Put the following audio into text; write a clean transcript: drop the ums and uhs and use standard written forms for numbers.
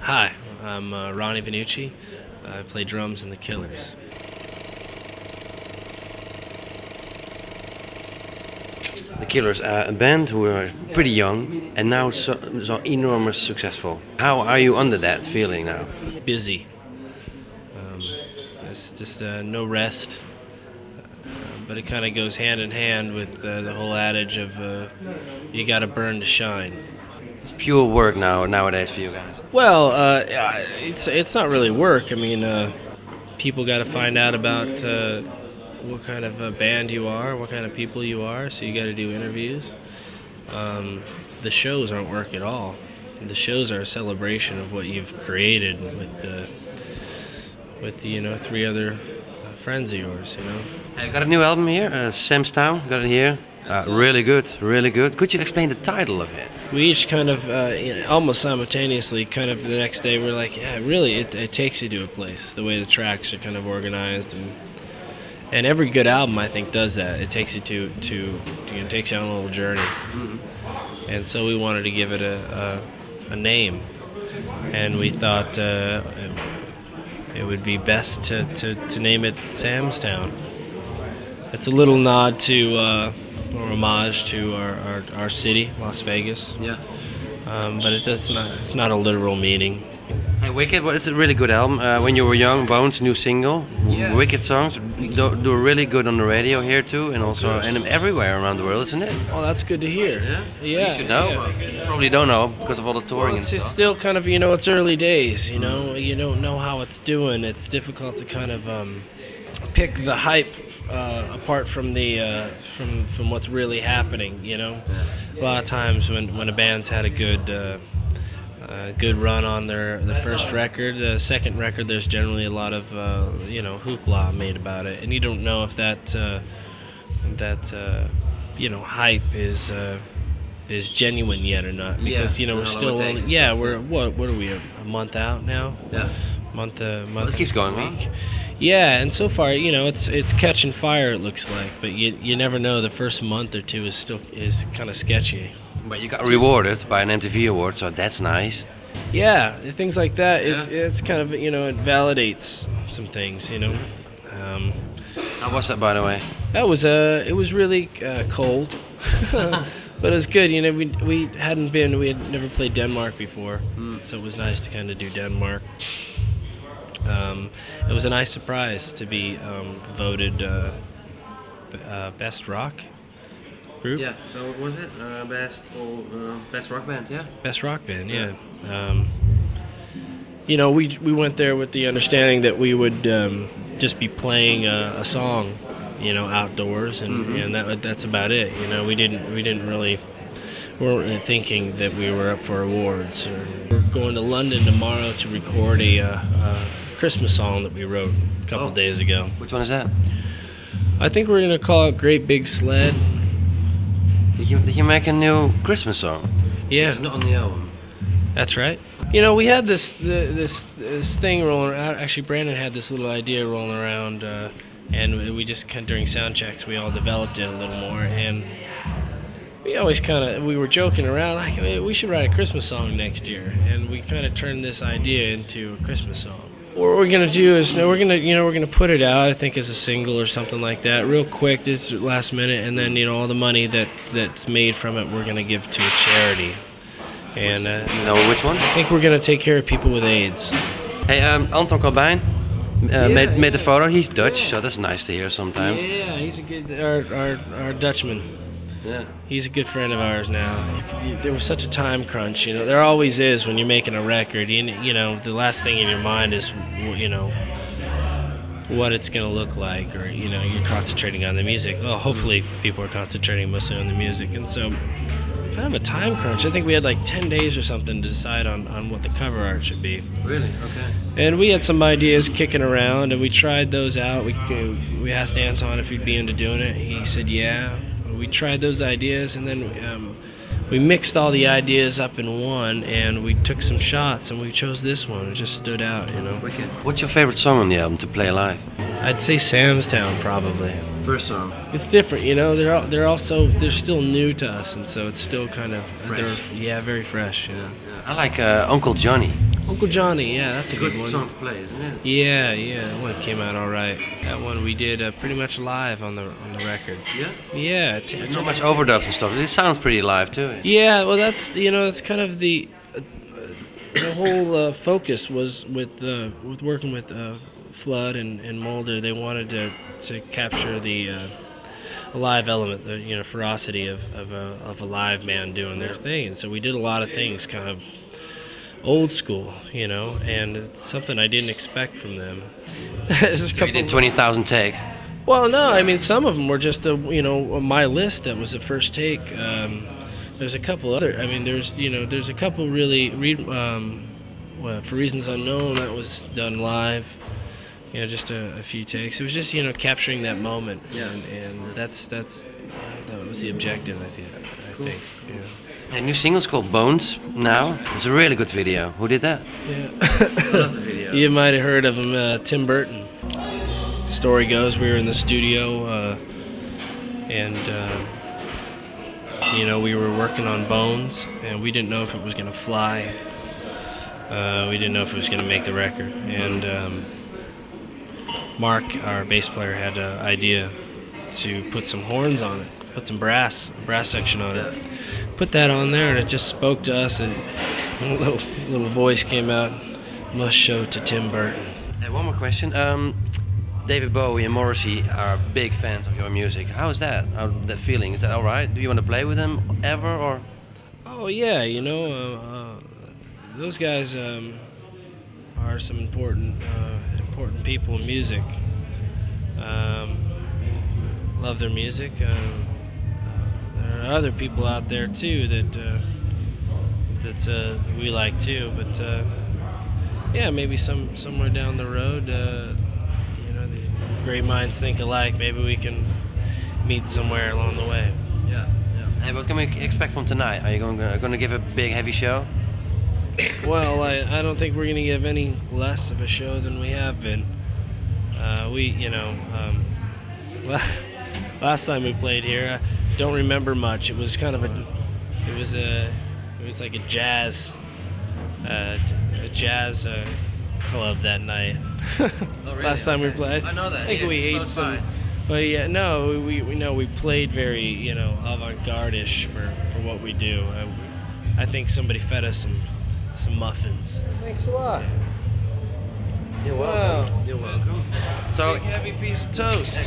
Hi, I'm Ronnie Vanucci. I play drums in the Killers. The Killers are a band who are pretty young and now so enormous successful. How are you under that feeling now? Busy. It's just no rest. But it kind of goes hand in hand with the whole adage of you got to burn to shine. It's pure work nowadays for you guys. Well, it's not really work. I mean, people got to find out about what kind of a band you are, what kind of people you are. So you got to do interviews. The shows aren't work at all. The shows are a celebration of what you've created with you know, 3 other friends of yours. You know. You got a new album here, Sam's Town. Got it here. Really good, really good. Could you explain the title of it? We each kind of, almost simultaneously, kind of the next day, we're like, yeah, really, it takes you to a place. The way the tracks are kind of organized, and every good album, I think, does that. It takes you it takes you on a little journey. And so we wanted to give it a name, and we thought it would be best to name it Sam's Town. It's a little nod to, or homage to our city, Las Vegas. Yeah. But it's not a literal meaning. Hey, Wicked, well, it's a really good album. When You Were Young, Bones, new single. Yeah. Wicked songs do really good on the radio here too, and also everywhere around the world, isn't it? Oh, that's good to hear. Yeah. Yeah. You should know. Yeah. You probably don't know because of all the touring and It's stuff. still kind of, you know, it's early days. You know, you don't know how it's doing. It's difficult to kind of pick the hype apart from the from what's really happening. You know, a lot of times when a band's had a good run on their first record, the second record, there's generally a lot of you know, hoopla made about it, and you don't know if that you know, hype is genuine yet or not, because you know, we're still only, we're what are we, a month out now? Yeah. Month Well, it keeps going, week. huh? Yeah, and so far, you know, it's catching fire, it looks like, but you never know. The first month or two is kind of sketchy. But you got rewarded by an MTV award, so that's nice. Yeah, things like that it's kind of, you know, it validates some things, you know. How was that, by the way? That was it was really cold, but it was good. You know, we had never played Denmark before, so it was nice to kind of do Denmark. It was a nice surprise to be voted best rock group. Yeah. So what was it? Best rock band, yeah. Best rock band, yeah. You know, we went there with the understanding that we would just be playing a song, you know, outdoors, and that's about it. You know, we weren't thinking that we were up for awards. We're going to London tomorrow to record a Christmas song that we wrote a couple days ago. Which one is that? I think we're gonna call it Great Big Sled. Did you make a new Christmas song? Yeah. It's not on the album. That's right. You know, we had this thing rolling around. Actually, Brandon had this little idea rolling around, and we just kind of, during sound checks, we all developed it a little more, and we always we were joking around like, hey, we should write a Christmas song next year, and we kind of turned this idea into a Christmas song. What we're gonna do is we're gonna put it out, I think, as a single or something like that, real quick, just last minute, and then, you know, all the money that's made from it, we're gonna give to a charity. And you know which one? I think we're gonna take care of people with AIDS. Hey, Anton Corbijn made the photo. He's Dutch, so that's nice to hear sometimes. Yeah, he's a good our Dutchman. Yeah. He's a good friend of ours now. There was such a time crunch, you know. There always is when you're making a record. You know, the last thing in your mind is, you know, what it's going to look like, or, you know, you're concentrating on the music. Well, hopefully people are concentrating mostly on the music, and so kind of a time crunch. I think we had like 10 days or something to decide on what the cover art should be. Really? Okay. And we had some ideas kicking around, and we tried those out. We asked Anton if he'd be into doing it. He said yeah. We tried those ideas, and then we mixed all the ideas up in one, and we took some shots, and we chose this one. It just stood out, you know. What's your favorite song on the album to play live? I'd say Sam's Town, probably. First song. It's different, you know. They're still new to us, and so it's still kind of fresh. They're very fresh. You know. I like Uncle Johnny. Uncle Johnny, yeah, that's a good one. song to play, isn't it? Yeah, that one came out all right. That one we did pretty much live on the record. Yeah. Yeah. Not much overdubs and stuff. It sounds pretty live too. Yeah, well, that's that's kind of the whole focus was with working with Flood and Mulder. They wanted to capture the live element, the ferocity of a live band doing their thing, and so we did a lot of things kind of old school, and it's something I didn't expect from them. You did 20,000 takes. Well, no, I mean some of them were just on my list that was the first take. There's a couple other. I mean, there's a couple really For Reasons Unknown that was done live. Just a few takes. It was just capturing that moment, and that was the objective. I think. Yeah. A new single's called Bones now. It's a really good video. Who did that? Yeah. I love the video. You might have heard of him, Tim Burton. The story goes we were in the studio and we were working on Bones, and we didn't know if it was going to fly. We didn't know if it was going to make the record. And Mark, our bass player, had an idea to put some horns on it, put some brass section on it. Put that on there, and it just spoke to us. And a little voice came out. Must show to Tim Burton. Hey, one more question. David Bowie and Morrissey are big fans of your music. How is that? That feeling? Is that all right? Do you want to play with them ever, or? Oh yeah, those guys are some important people in music. Love their music. There are other people out there too that we like too, but yeah, maybe somewhere down the road, these great minds think alike. Maybe we can meet somewhere along the way. Yeah. Hey, what can we expect from tonight? Are you going to give a big, heavy show? Well, I don't think we're going to give any less of a show than we have been. Last time we played here, I don't remember much. It was kind of it was like a jazz club that night. Oh, really? Last time we played. I know that. I think we ate some. But yeah, no, we played very avant-garde-ish for what we do. I think somebody fed us some muffins. Thanks a lot. You're welcome. Wow. You're welcome. So, big heavy piece of toast.